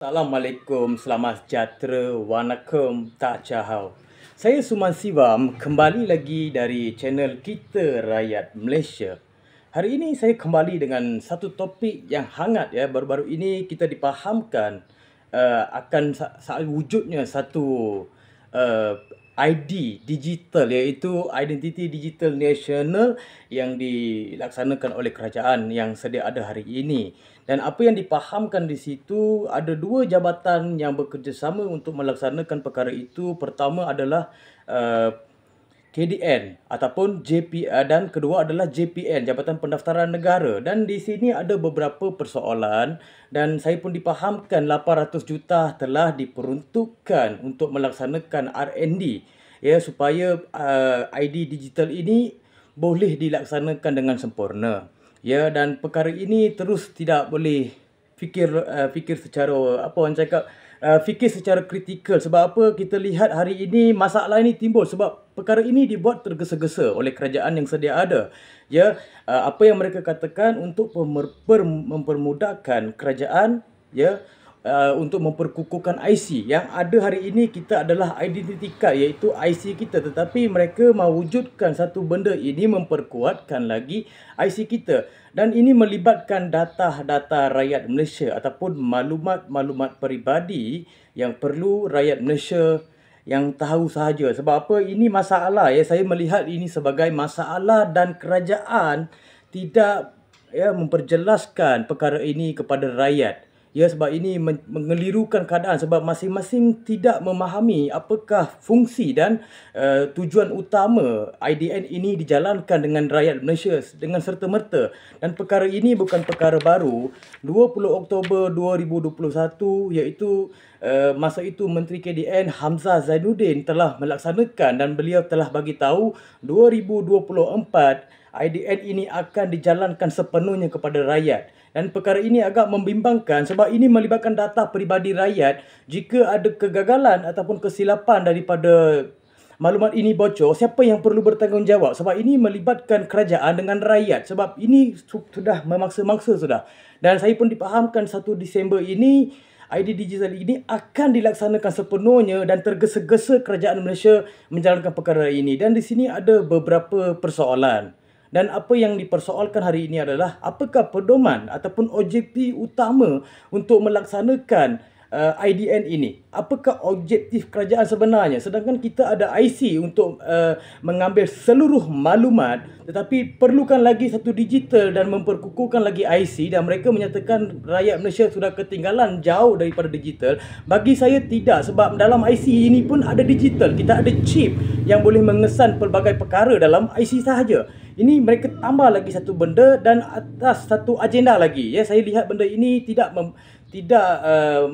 Assalamualaikum, selamat sejahtera, wanakum, tak cahau. Saya Suman Sivam, kembali lagi dari channel Kita Rakyat Malaysia. Hari ini saya kembali dengan satu topik yang hangat ya. Baru-baru ini kita dipahamkan akan wujudnya satu ID digital, iaitu Identiti Digital Nasional yang dilaksanakan oleh kerajaan yang sedia ada hari ini. Dan apa yang dipahamkan di situ, ada dua jabatan yang bekerjasama untuk melaksanakan perkara itu. Pertama adalah KDN ataupun dan kedua adalah JPN, Jabatan Pendaftaran Negara. Dan di sini ada beberapa persoalan dan saya pun dipahamkan 800 juta telah diperuntukkan untuk melaksanakan R&D ya, supaya ID digital ini boleh dilaksanakan dengan sempurna. Ya, dan perkara ini terus tidak boleh fikir secara apa orang cakap, fikir secara kritikal. Sebab apa? Kita lihat hari ini masalah ini timbul sebab perkara ini dibuat tergesa-gesa oleh kerajaan yang sedia ada. Ya, apa yang mereka katakan untuk mempermudahkan kerajaan ya, untuk memperkukuhkan IC. Yang ada hari ini kita adalah identity card, iaitu IC kita, tetapi mereka mewujudkan satu benda ini memperkuatkan lagi IC kita, dan ini melibatkan data-data rakyat Malaysia ataupun maklumat-maklumat peribadi yang perlu rakyat Malaysia yang tahu sahaja. Sebab apa? Ini masalah ya, saya melihat ini sebagai masalah dan kerajaan tidak memperjelaskan perkara ini kepada rakyat. Ya, sebab ini mengelirukan keadaan sebab masing-masing tidak memahami apakah fungsi dan tujuan utama IDN ini dijalankan dengan rakyat Malaysia dengan serta-merta. Dan perkara ini bukan perkara baru. 20 Oktober 2021, iaitu masa itu Menteri KDN Hamzah Zainuddin telah melaksanakan dan beliau telah bagi tahu 2024 IDN ini akan dijalankan sepenuhnya kepada rakyat. Dan perkara ini agak membimbangkan sebab ini melibatkan data peribadi rakyat. Jika ada kegagalan ataupun kesilapan daripada maklumat ini bocor, siapa yang perlu bertanggungjawab? Sebab ini melibatkan kerajaan dengan rakyat. Sebab ini sudah memaksa-maksa sudah. Dan saya pun dipahamkan 1 Disember ini ID digital ini akan dilaksanakan sepenuhnya dan tergesa-gesa kerajaan Malaysia menjalankan perkara ini. Dan di sini ada beberapa persoalan. Dan apa yang dipersoalkan hari ini adalah apakah pedoman ataupun objektif utama untuk melaksanakan IDN ini? Apakah objektif kerajaan sebenarnya? Sedangkan kita ada IC untuk mengambil seluruh maklumat, tetapi perlukan lagi satu digital dan memperkukuhkan lagi IC, dan mereka menyatakan rakyat Malaysia sudah ketinggalan jauh daripada digital. Bagi saya tidak, sebab dalam IC ini pun ada digital. Kita ada chip yang boleh mengesan pelbagai perkara dalam IC sahaja. Ini mereka tambah lagi satu benda dan atas satu agenda lagi. Ya, saya lihat benda ini tidak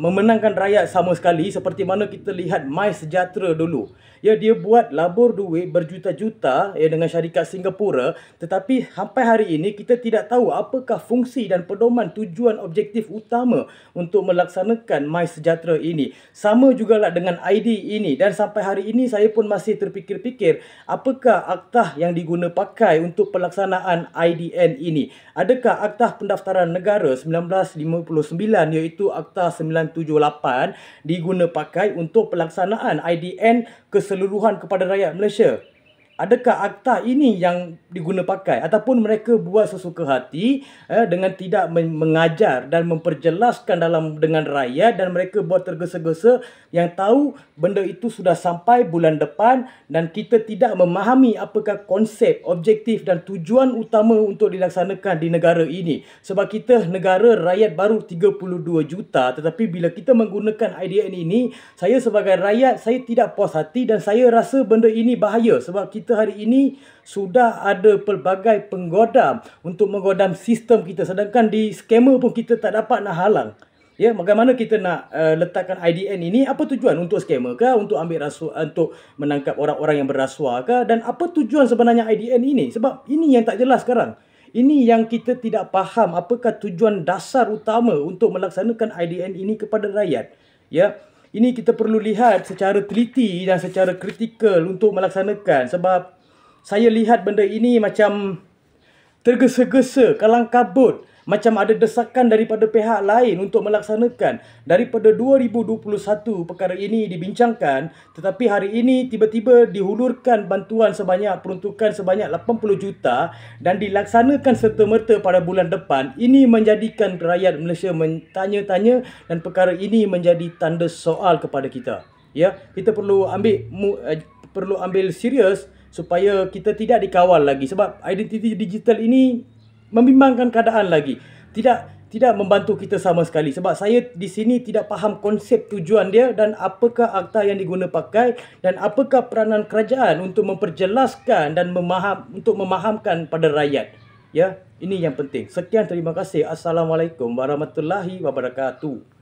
memenangkan rakyat sama sekali, seperti mana kita lihat MySejahtera dulu. Ya, dia buat labur duit berjuta-juta ya dengan syarikat Singapura, tetapi sampai hari ini kita tidak tahu apakah fungsi dan pedoman tujuan objektif utama untuk melaksanakan MySejahtera ini. Sama jugalah dengan ID ini, dan sampai hari ini saya pun masih terfikir-fikir apakah aktah yang diguna pakai untuk pelaksanaan IDN ini. Adakah Aktah Pendaftaran Negara 1959, iaitu Aktah 978, diguna pakai untuk pelaksanaan IDN keseluruhan kepada rakyat Malaysia? Adakah akta ini yang diguna pakai ataupun mereka buat sesuka hati dengan tidak mengajar dan memperjelaskan dengan rakyat, dan mereka buat tergesa-gesa yang tahu benda itu sudah sampai bulan depan dan kita tidak memahami apakah konsep, objektif dan tujuan utama untuk dilaksanakan di negara ini. Sebab kita negara rakyat baru 32 juta, tetapi bila kita menggunakan IDN ini, saya sebagai rakyat saya tidak puas hati dan saya rasa benda ini bahaya sebab kita hari ini sudah ada pelbagai penggodam untuk menggodam sistem kita, sedangkan di scammer pun kita tak dapat nak halang. Ya, bagaimana kita nak letakkan IDN ini? Apa tujuan? Untuk scammer ke? Untuk ambil rasuah, untuk menangkap orang-orang yang berrasuah ke? Dan apa tujuan sebenarnya IDN ini? Sebab ini yang tak jelas sekarang. Ini yang kita tidak faham, apakah tujuan dasar utama untuk melaksanakan IDN ini kepada rakyat. Ya, ini kita perlu lihat secara teliti dan secara kritikal untuk melaksanakan. Sebab saya lihat benda ini macam tergesa-gesa, kalang kabut. macam ada desakan daripada pihak lain untuk melaksanakan. Daripada 2021 perkara ini dibincangkan, tetapi hari ini tiba-tiba dihulurkan bantuan peruntukan sebanyak 80 juta dan dilaksanakan serta-merta pada bulan depan. Ini menjadikan rakyat Malaysia bertanya-tanya dan perkara ini menjadi tanda soal kepada kita. Ya, kita perlu ambil serius supaya kita tidak dikawal lagi, sebab identiti digital ini membimbangkan keadaan lagi. Tidak membantu kita sama sekali, sebab saya di sini tidak faham konsep tujuan dia dan apakah akta yang diguna pakai dan apakah peranan kerajaan untuk memperjelaskan dan memahamkan pada rakyat. Ya, ini yang penting. Sekian, terima kasih. Assalamualaikum warahmatullahi wabarakatuh.